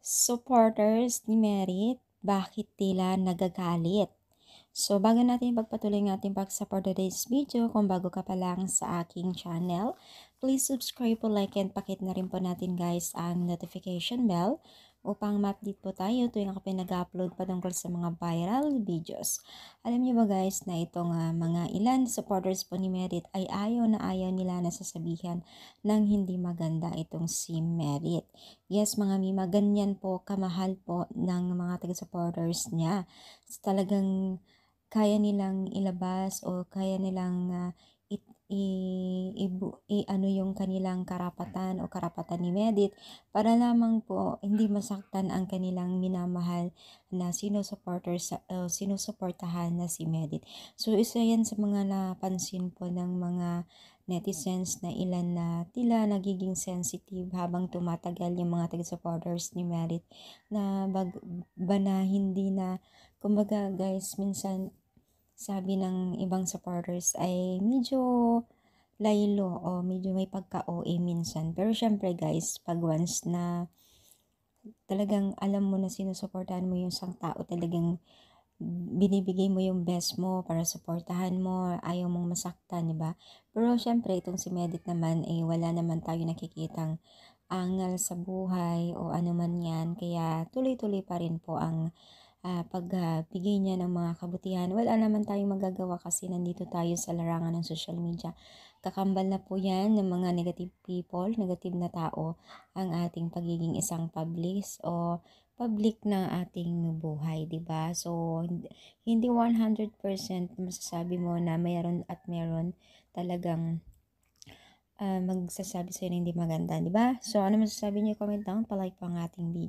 Supporters ni Merit, bakit tila nagagalit? So, bago natin pagpatuloy ng ating pag-support today's video, kung bago ka pa lang sa aking channel, please subscribe po, like, and pakit na rin po natin guys ang notification bell upang ma-update po tayo tuwing ako pinag-upload patungkol sa mga viral videos. Alam niyo ba guys na itong mga ilan supporters po ni Merit ay ayaw nila na sasabihan ng hindi maganda itong si Merit. Yes, mga mima, ganyan po kamahal po ng mga taga-supporters niya. Talagang kaya nilang ilabas o kaya nilang ano yung kanilang karapatan o karapatan ni Medit para lamang po hindi masaktan ang kanilang minamahal na sinusuportahan na si Medit. So isa yan sa mga napansin po ng mga netizens na ilan na tila nagiging sensitive habang tumatagal yung mga taga-supporters ni Merit na hindi na, kumbaga guys, minsan sabi ng ibang supporters ay medyo laylo o medyo may pagka-OA minsan. Pero syempre guys, pag once na talagang alam mo na sinusuportahan mo yung isang tao, talagang binibigay mo yung best mo para suportahan mo, ayaw mong masaktan, di ba? Pero syempre, itong si Medit naman, wala naman tayo nakikitang angal sa buhay o ano man yan. Kaya tuloy-tuloy pa rin po ang pagbigay niya ng mga kabutihan. Wala naman tayong magagawa kasi nandito tayo sa larangan ng social media. Kakambal na po yan ng mga negative people, negative na tao, ang ating pagiging isang public ng ating buhay, 'di ba? So hindi 100% masasabi mo na mayroon at meron talagang magsasabi sa'yo na hindi maganda, 'di ba? So ano masasabi niyo? Comment down, pa-like po ang ating video.